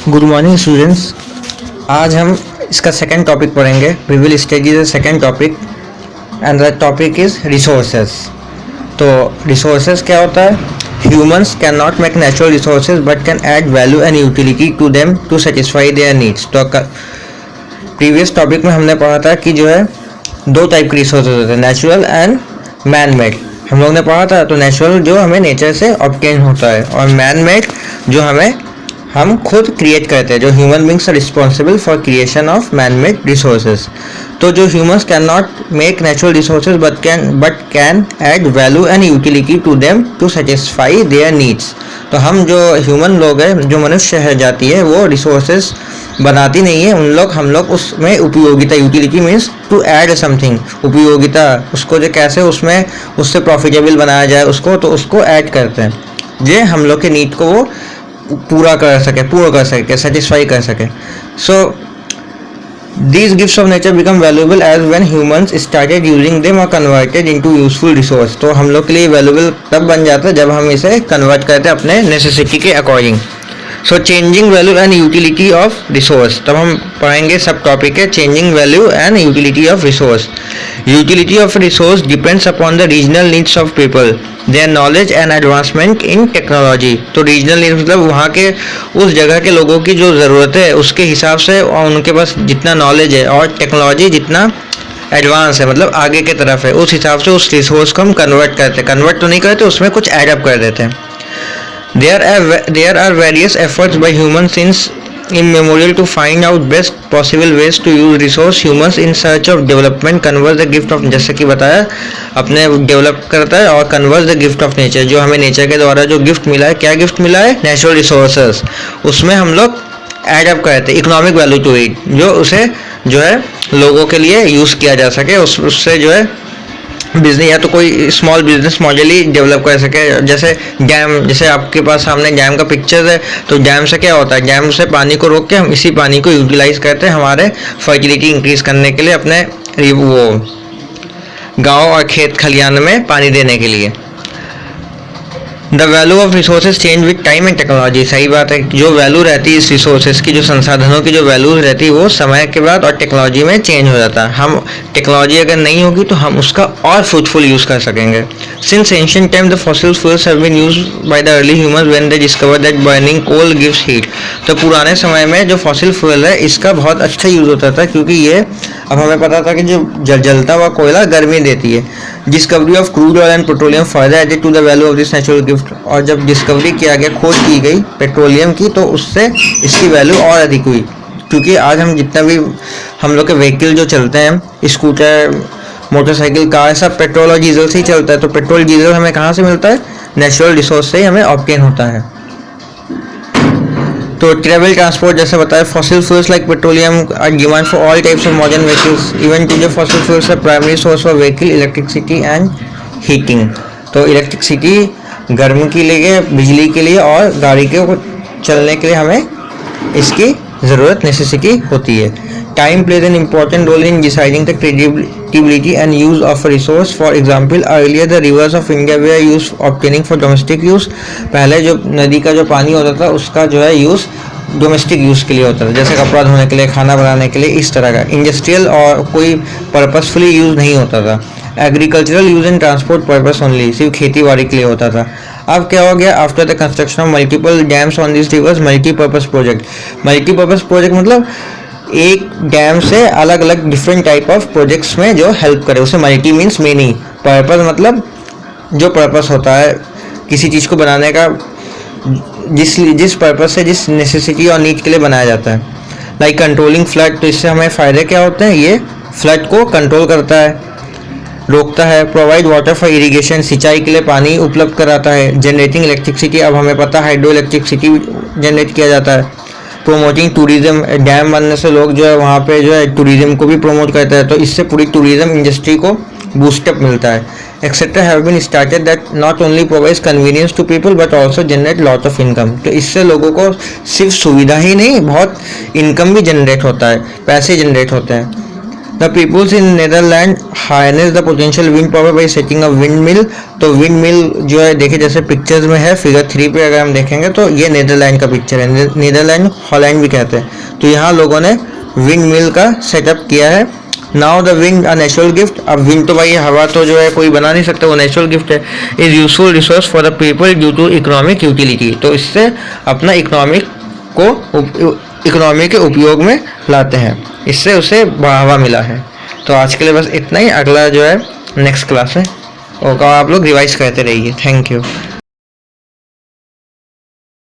Good morning students. आज हम इसका सेकंड टॉपिक पढ़ेंगे। We will study the second topic and the topic is resources. तो resources क्या होता है? Humans can not make natural resources but can add value and utility to them to satisfy their needs. तो previous topic में हमने पढ़ा था कि जो है दो टाइप के रिसोर्सेज होते हैं, नेचुरल एंड मैन मेड। हम लोग ने पढ़ा था। तो नेचुरल जो हमें नेचर से ऑब्टेन होता है और मैन मेड जो हम खुद क्रिएट करते हैं, जो human beings are responsible for creation of man made resources. तो जो humans can not make natural resources but can add value and utility to them to satisfy their needs. तो हम जो ह्यूमन लोग हैं, जो मनुष्य है जाती है, वो रिसोर्सेज बनाती नहीं है। हम लोग उसमें उपयोगिता, utility means to add something, उपयोगिता, उसको जो कैसे उससे प्रॉफिटेबल बनाया जाए तो उसको ऐड करते हैं, जे हम लोग के नीड को वो पूर्ण कर सके, सेटिस्फाई कर सके। सो these gifts of nature become valuable as when humans started using them or converted into useful resource। तो हम लोग के लिए valuable तब बन जाता है जब हम इसे कन्वर्ट करते हैं अपने नेसेसिटी के according. So changing value and utility of resource. तब हम पढ़ेंगे, सब टॉपिक है changing value and utility of resource. Utility of resource depends upon the regional needs of people, their knowledge and advancement in technology. तो regional needs मतलब वहाँ के उस जगह के लोगों की जो ज़रूरत है उसके हिसाब से, और उनके पास जितना नॉलेज है और टेक्नोलॉजी जितना एडवांस है, मतलब आगे के तरफ है, उस हिसाब से उस रिसोर्स को हम कन्वर्ट तो नहीं करते, उसमें कुछ एडअप कर देते हैं। There are various efforts by humans since immemorial to find out best possible ways to use resource। Humans in search of development converts the gift of, जैसे कि बताया, अपने डेवलप करता है और converts the gift of nature। जो हमें nature के द्वारा जो गिफ्ट मिला है, क्या गिफ्ट मिला है? Natural resources. उसमें हम लोग एड अप करते हैं इकोनॉमिक वैल्यू टू इट, जो उसे जो है लोगों के लिए यूज़ किया जा सके, उससे जो है बिजनेस या तो कोई स्मॉल बिजनेस मॉडल ही डेवलप कर सके। जैसे डैम, जैसे आपके पास सामने डैम का पिक्चर है, तो डैम से क्या होता है? डैम से पानी को रोक के हम इसी पानी को यूटिलाइज करते हैं हमारे फर्टिलिटी इंक्रीज करने के लिए, अपने वो गांव और खेत खलियान में पानी देने के लिए। The value of resources change with time and technology. सही बात है, जो वैल्यू रहती है इस रिसोर्सेज की, जो संसाधनों की जो वैल्यू रहती है, वो समय के बाद और टेक्नोलॉजी में चेंज हो जाता है। हम टेक्नोलॉजी अगर नहीं होगी तो हम उसका और फ्रूटफुल यूज़ कर सकेंगे। Since ancient time the fossil fuels have been used by the early humans when they discovered that burning coal gives heat. तो पुराने समय में जो फॉसिल फ्यूल है, इसका बहुत अच्छा यूज़ होता था, क्योंकि ये अब हमें पता था कि जो जलता हुआ कोयला गर्मी देती है। Discovery of crude oil and petroleum further added to the value of this natural gift. और जब डिस्कवरी किया गया, खोज की गई पेट्रोलियम की, तो उससे इसकी वैल्यू और अधिक हुई। क्योंकि आज हम जितना भी हम लोग के व्हीकल जो चलते हैं, स्कूटर, मोटरसाइकिल, कार, सब पेट्रोल और डीजल से ही चलता है। तो पेट्रोल डीजल हमें कहाँ से मिलता है? नेचुरल रिसोर्स से ही हमें ऑब्टेन होता है। तो ट्रेवल ट्रांसपोर्ट, जैसे बताया, fossil fuels like petroleum are demand for all types of modern vehicles. Even today fossil fuels are primary source for vehicle electricity and heating. तो इलेक्ट्रिसिटी गर्मी के लिए, बिजली के लिए और गाड़ी के चलने के लिए हमें इसकी ज़रूरत, नेसेसिटी होती है। Time plays an important role in deciding the credibility and use of resource. For example, earlier the rivers of India were use obtaining for domestic use. पहले जो नदी का जो पानी होता था, उसका जो है यूज़ डोमेस्टिक यूज़ के लिए होता था, जैसे कपड़ा धोने के लिए, खाना बनाने के लिए, इस तरह का। इंडस्ट्रियल और कोई पर्पसफुली यूज़ नहीं होता था। Agricultural use and transport purpose only, सिर्फ खेती बाड़ी के लिए होता था। अब क्या हो गया? After the construction of multiple dams on this reverse, multipurpose project. Multipurpose project मतलब एक डैम से अलग अलग डिफरेंट टाइप ऑफ प्रोजेक्ट्स में जो हेल्प करे, उसे मल्टी मीन्स मेनी। पर्पस मतलब जो पर्पस होता है किसी चीज़ को बनाने का, जिस पर्पस से, जिस नेसेसिटी और नीड के लिए बनाया जाता है। लाइक कंट्रोलिंग फ्लड, तो इससे हमें फ़ायदे क्या होते हैं? ये फ्लड को कंट्रोल करता है, रोकता है। प्रोवाइड वाटर फॉर इरिगेशन, सिंचाई के लिए पानी उपलब्ध कराता है। जनरेटिंग इलेक्ट्रिसिटी, अब हमें पता है हाइड्रो इलेक्ट्रिसिटी जनरेट किया जाता है। प्रोमोटिंग टूरिज्म, डैम बनने से लोग जो है वहाँ पे जो है टूरिज्म को भी प्रमोट करता है, तो इससे पूरी टूरिज्म इंडस्ट्री को बूस्टअप मिलता है। Etcetera have been started that not only provides convenience to people but also generate lot of income. तो इससे लोगों को सिर्फ सुविधा ही नहीं, बहुत इनकम भी जनरेट होता है, पैसे जनरेट होते हैं। The peoples in Netherland harness the potential wind power by setting a windmill. तो विंड मिल जो है देखिए जैसे पिक्चर्स में है, फिगर 3 पे अगर हम देखेंगे तो ये नेदरलैंड का पिक्चर है, नेदरलैंड हॉलैंड भी कहते हैं। तो यहाँ लोगों ने विंड मिल का सेटअप किया है। Now the wind a natural gift. अब विंड तो भाई हवा तो जो है कोई बना नहीं सकता, वो नेचुरल गिफ्ट है। Is useful resource for the people due to economic utility. तो इससे अपना इकोनॉमी के उपयोग में लाते हैं, इससे उसे बढ़ावा मिला है। तो आज के लिए बस इतना ही। अगला जो है नेक्स्ट क्लास है, और आप लोग रिवाइज करते रहिए। Thank you.